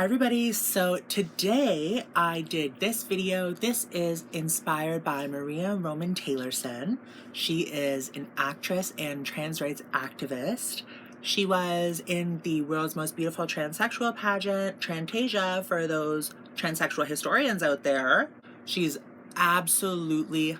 everybody, so today I did this video. This is inspired by Maria Roman-Taylorson. She is an actress and trans rights activist. She was in the world's most beautiful transsexual pageant, Trantasia, for those transsexual historians out there. She's absolutely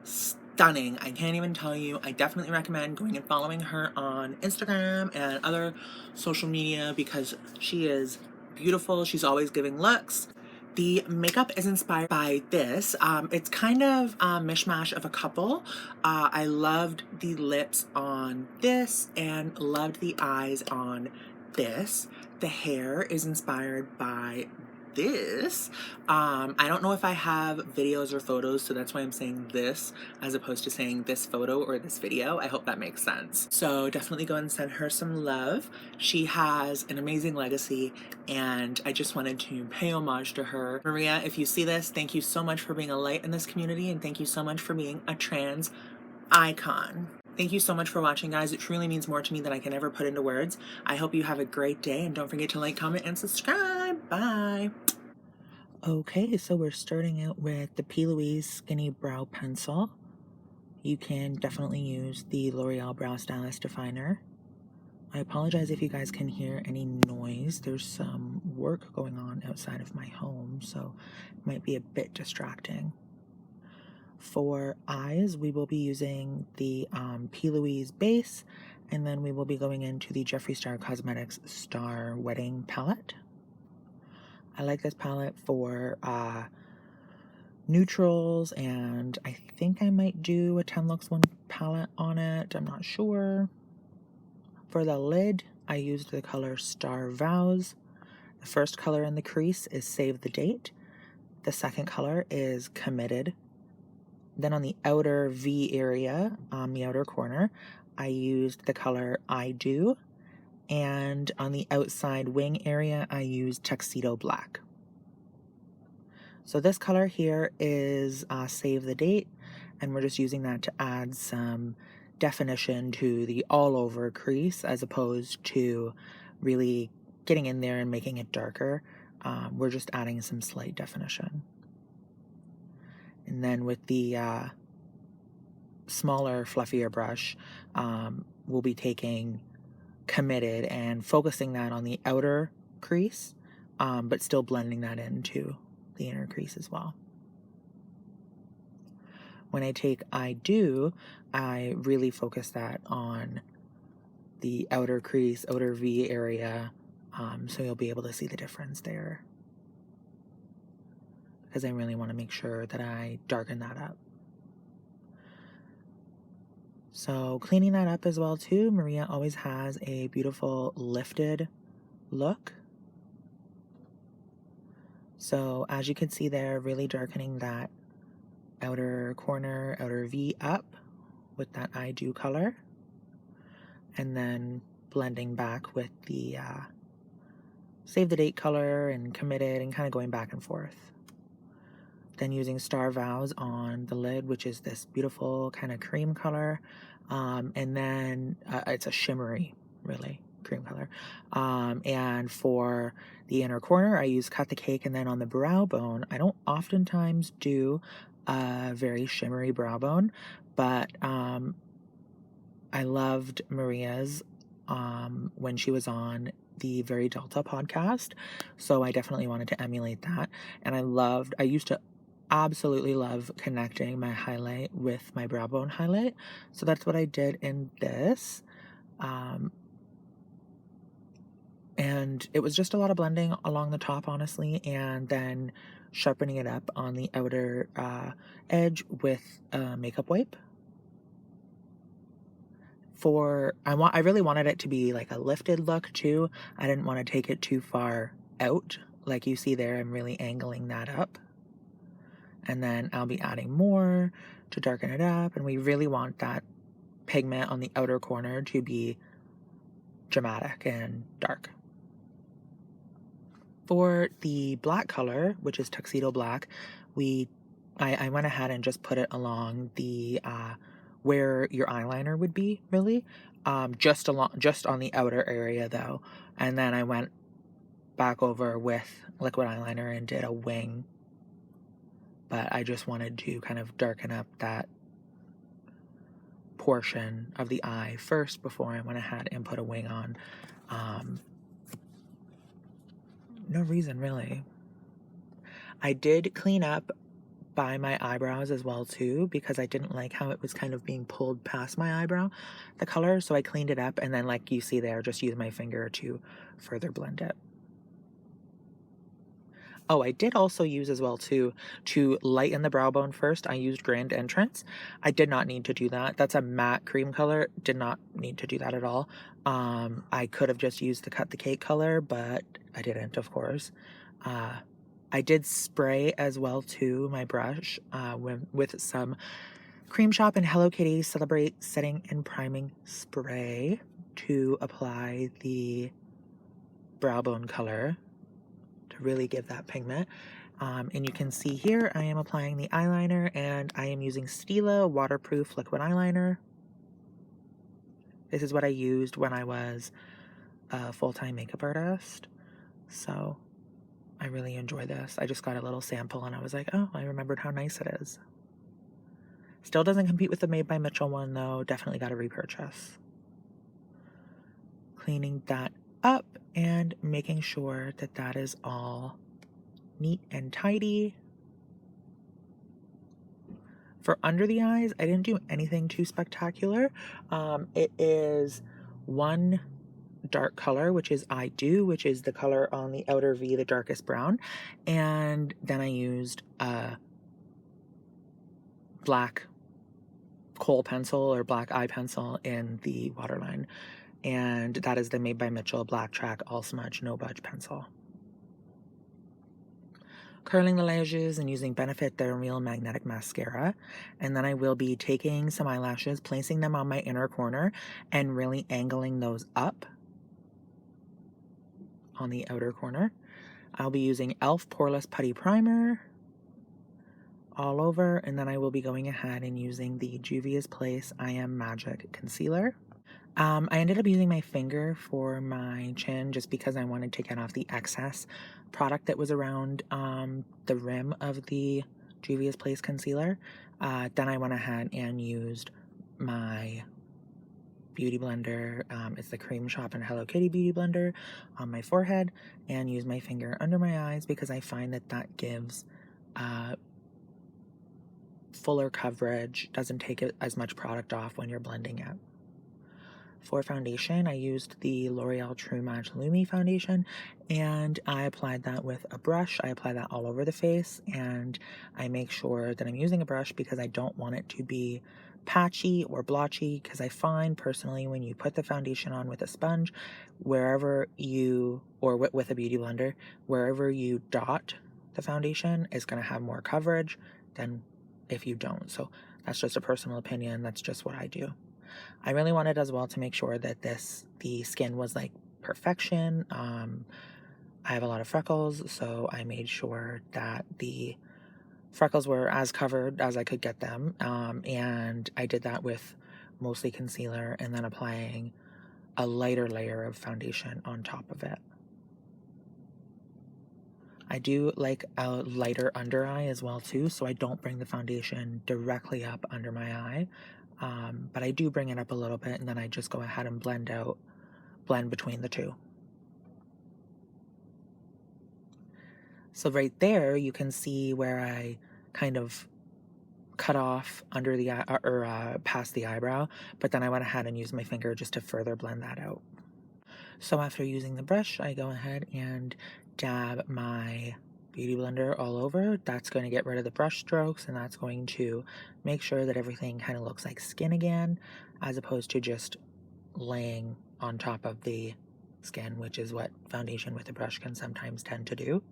stunning. I can't even tell you. I definitely recommend going and following her on Instagram and other social media because she is beautiful. She's always giving looks. The makeup is inspired by this. It's kind of a mishmash of a couple. I loved the lips on this and loved the eyes on this. The hair is inspired by this. I don't know if I have videos or photos, so that's why I'm saying this as opposed to saying this photo or this video. I hope that makes sense. So definitely go and send her some love. She has an amazing legacy and I just wanted to pay homage to her. Maria, if you see this, thank you so much for being a light in this community and thank you so much for being a trans icon. Thank you so much for watching, guys. It truly means more to me than I can ever put into words. I hope you have a great day and don't forget to like, comment, and subscribe. Bye. Okay, so we're starting out with the P. Louise Skinny Brow Pencil. You can definitely use the L'Oreal Brow Stylist Definer. I apologize if you guys can hear any noise. There's some work going on outside of my home, so it might be a bit distracting. For eyes, we will be using the P. Louise Base, and then we will be going into the Jeffree Star Cosmetics Star Wedding Palette. I like this palette for neutrals, and I think I might do a 10 Looks 1 palette on it. I'm not sure. For the lid, I used the color Star Vows. The first color in the crease is Save the Date. The second color is Committed. Then on the outer V area, on the outer corner, I used the color I Do. And on the outside wing area, I used Tuxedo Black. So this color here is Save the Date, and we're just using that to add some definition to the all over crease as opposed to really getting in there and making it darker. We're just adding some slight definition. And then with the smaller, fluffier brush, we'll be taking Committed and focusing that on the outer crease, but still blending that into the inner crease as well. When I take I Do, I really focus that on the outer crease, outer V area, so you'll be able to see the difference there. Because I really want to make sure that I darken that up. So cleaning that up as well too, Maria always has a beautiful lifted look. So as you can see there, really darkening that outer corner, outer V up with that I Do color. And then blending back with the Save the Date color and Committed and kind of going back and forth. Then using Star Vows on the lid, which is this beautiful kind of cream color. And then it's a shimmery, really, cream color. And for the inner corner, I use Cut the Cake. And then on the brow bone, I don't oftentimes do a very shimmery brow bone, but I loved Maria's when she was on the Very Delta podcast. So I definitely wanted to emulate that. And I used to absolutely love connecting my highlight with my brow bone highlight. So that's what I did in this. And it was just a lot of blending along the top, honestly, and then sharpening it up on the outer edge with a makeup wipe. I really wanted it to be like a lifted look too. I didn't want to take it too far out. Like you see there, I'm really angling that up. And then I'll be adding more to darken it up. And we really want that pigment on the outer corner to be dramatic and dark. For the black color, which is Tuxedo Black, I went ahead and just put it along the where your eyeliner would be, really. Just on the outer area though. And then I went back over with liquid eyeliner and did a wing, but I just wanted to kind of darken up that portion of the eye first before I went ahead and put a wing on. No reason really. I did clean up by my eyebrows as well too, because I didn't like how it was kind of being pulled past my eyebrow, the color, so I cleaned it up, and then like you see there, just use my finger to further blend it. Oh, I did also use as well too, to lighten the brow bone first, I used Grand Entrance. I did not need to do that. That's a matte cream color. Did not need to do that at all. I could have just used the Cut the Cake color, but I didn't, of course. I did spray as well too, my brush, with some Cream Shop and Hello Kitty Celebrate Setting and Priming Spray to apply the brow bone color, to really give that pigment. And you can see here I am applying the eyeliner, and I am using Stila waterproof liquid eyeliner. This is what I used when I was a full-time makeup artist, so I really enjoy this. I just got a little sample and I was like, oh, I remembered how nice it is. Still doesn't compete with the Made by Mitchell one though. Definitely got to repurchase. Cleaning that up and making sure that that is all neat and tidy. For under the eyes, I didn't do anything too spectacular. It is one dark color, which is I Do, which is the color on the outer V, the darkest brown. And then I used a black kohl pencil or black eye pencil in the waterline. And that is the Made by Mitchell Black Track All Smudge No Budge pencil. Curling the lashes and using Benefit Their Real Magnetic Mascara. And then I will be taking some eyelashes, placing them on my inner corner, and really angling those up on the outer corner. I'll be using e.l.f. Poreless Putty Primer all over, and then I will be going ahead and using the Juvia's Place I Am Magic Concealer. I ended up using my finger for my chin just because I wanted to get off the excess product that was around the rim of the Juvia's Place concealer. Then I went ahead and used my beauty blender. It's the Creme Shop and Hello Kitty beauty blender on my forehead, and use my finger under my eyes because I find that that gives fuller coverage, doesn't take as much product off when you're blending it. For foundation, I used the L'Oreal True Match Lumi foundation, and I applied that with a brush. I apply that all over the face, and I make sure that I'm using a brush because I don't want it to be patchy or blotchy, because I find personally when you put the foundation on with a sponge, wherever you, or with a beauty blender, wherever you dot the foundation is going to have more coverage than if you don't. So that's just a personal opinion. That's just what I do. I really wanted as well to make sure that the skin was like perfection. I have a lot of freckles, so I made sure that the freckles were as covered as I could get them. And I did that with mostly concealer and then applying a lighter layer of foundation on top of it. I do like a lighter under eye as well too, so I don't bring the foundation directly up under my eye. But I do bring it up a little bit, and then I just go ahead and blend between the two. So right there, you can see where I kind of cut off under the eye, or past the eyebrow, but then I went ahead and used my finger just to further blend that out. So after using the brush, I go ahead and dab my beauty blender all over. That's going to get rid of the brush strokes, and that's going to make sure that everything kind of looks like skin again, as opposed to just laying on top of the skin, which is what foundation with a brush can sometimes tend to do.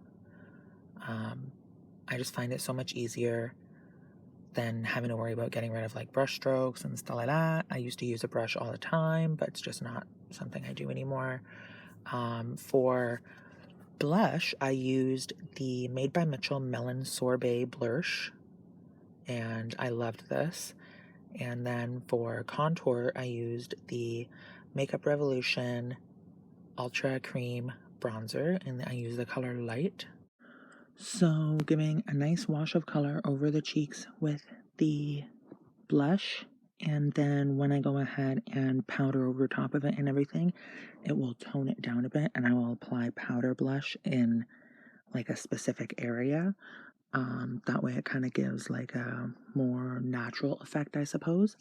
I just find it so much easier than having to worry about getting rid of like brush strokes and stuff like that. I used to use a brush all the time, but it's just not something I do anymore. For blush, I used the Made by Mitchell Melon Sorbet Blursh, and I loved this. And then for contour, I used the Makeup Revolution Ultra Cream bronzer, and I use the color Light. So giving a nice wash of color over the cheeks with the blush, and then when I go ahead and powder over top of it and everything, it will tone it down a bit, and I will apply powder blush in like a specific area. That way it kind of gives like a more natural effect, I suppose.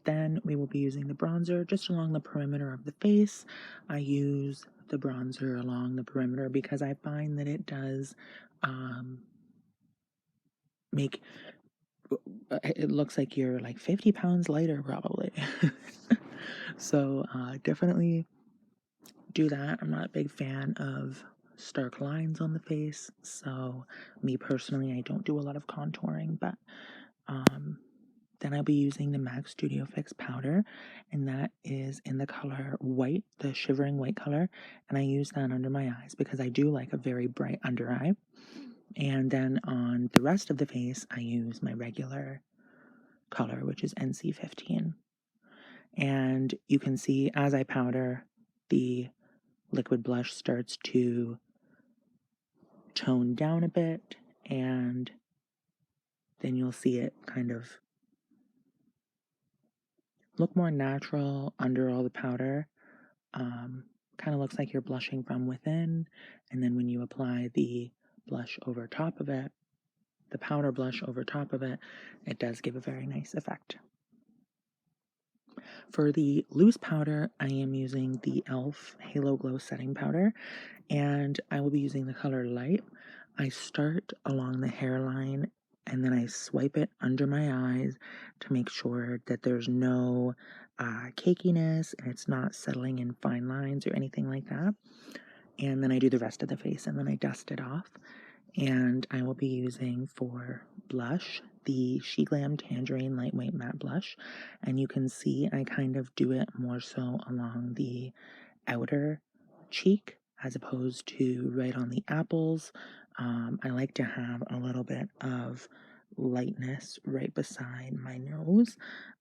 Then we will be using the bronzer just along the perimeter of the face. I use the bronzer along the perimeter because I find that it does make it looks like you're like 50 pounds lighter probably. So definitely do that. I'm not a big fan of stark lines on the face, so me personally, I don't do a lot of contouring, but then I'll be using the MAC Studio Fix powder, and that is in the color White, the shivering white color, and I use that under my eyes because I do like a very bright under eye. And then on the rest of the face, I use my regular color, which is NC15. And you can see as I powder, the liquid blush starts to tone down a bit, and then you'll see it kind of look more natural under all the powder. Kind of looks like you're blushing from within, and then when you apply the blush over top of it, the powder blush over top of it, it does give a very nice effect. For the loose powder, I am using the e.l.f. Halo Glow Setting Powder, and I will be using the color Light. I start along the hairline, and then I swipe it under my eyes to make sure that there's no cakiness, and it's not settling in fine lines or anything like that. And then I do the rest of the face, and then I dust it off. And I will be using for blush the Sheglam Tangerine Lightweight Matte Blush, and you can see I kind of do it more so along the outer cheek as opposed to right on the apples. I like to have a little bit of lightness right beside my nose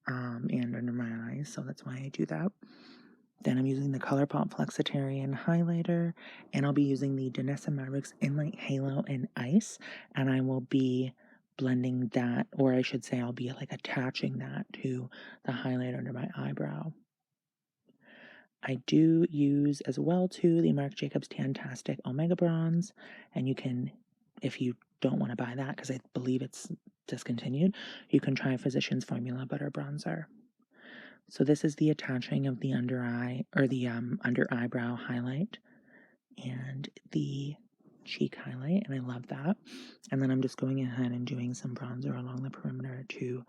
and under my eyes, so that's why I do that. Then I'm using the Colourpop Flexetarian highlighter, and I'll be using the Danessa Myricks Enlight Halo in Ice, and I will be blending that, or I should say I'll be like attaching that to the highlight under my eyebrow. I do use as well too the Marc Jacobs Tan-tastic Omega Bronze, and you can, if you don't want to buy that because I believe it's discontinued, you can try Physicians Formula Butter Bronzer. So this is the attaching of the under eye, or the under eyebrow highlight and the cheek highlight, and I love that. And then I'm just going ahead and doing some bronzer along the perimeter to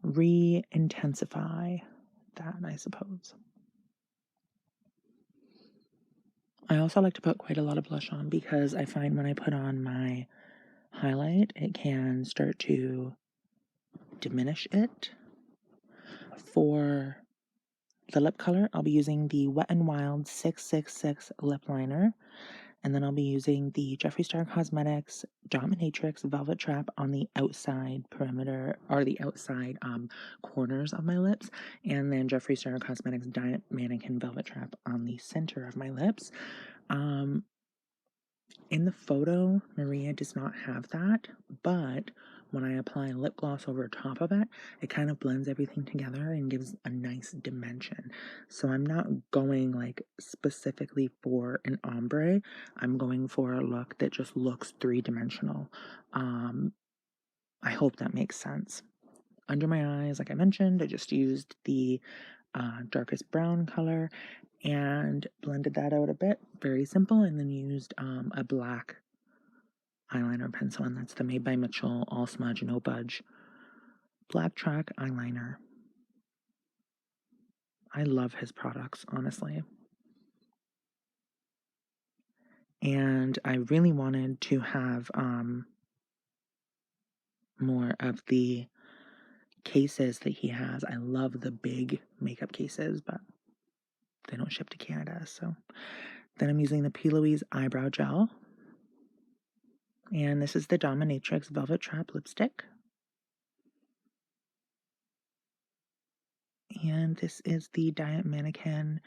re-intensify that, I suppose. I also like to put quite a lot of blush on because I find when I put on my highlight, it can start to diminish it. For the lip color, I'll be using the Wet n Wild 666 lip liner, and then I'll be using the Jeffree Star Cosmetics Dominatrix Velvet Trap on the outside perimeter, or the outside corners of my lips, and then Jeffree Star Cosmetics Diet Mannequin Velvet Trap on the center of my lips. In the photo, Maria does not have that, but when I apply lip gloss over top of it, it kind of blends everything together and gives a nice dimension. So I'm not going like specifically for an ombre. I'm going for a look that just looks three-dimensional. I hope that makes sense. Under my eyes, like I mentioned, I just used the darkest brown color and blended that out a bit, very simple, and then used a black eyeliner pencil, and that's the Made by Mitchell All Smudge No Budge Black Track eyeliner. I love his products, honestly. And I really wanted to have more of the cases that he has. I love the big makeup cases, but they don't ship to Canada, so. Then I'm using the Louise Eyebrow Gel. And this is the Dominatrix Velvet Trap lipstick. And this is the Diet Mannequin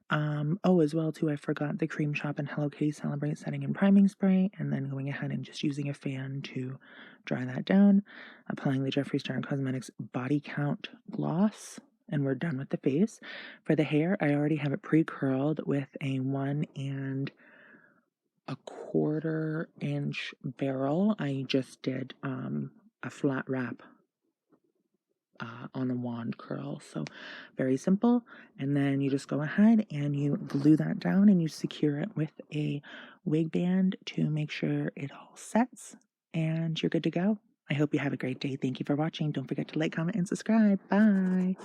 Oh, as well too, I forgot the Cream Shop and Hello Kitty Celebrate setting and priming spray, and then going ahead and just using a fan to dry that down. Applying the Jeffree Star Cosmetics Body Count Gloss, and we're done with the face. For the hair, I already have it pre-curled with a 1¼ inch barrel. I just did a flat wrap on a wand curl, so very simple. And then you just go ahead and you glue that down and you secure it with a wig band to make sure it all sets, and you're good to go. I hope you have a great day. Thank you for watching. Don't forget to like, comment, and subscribe. Bye.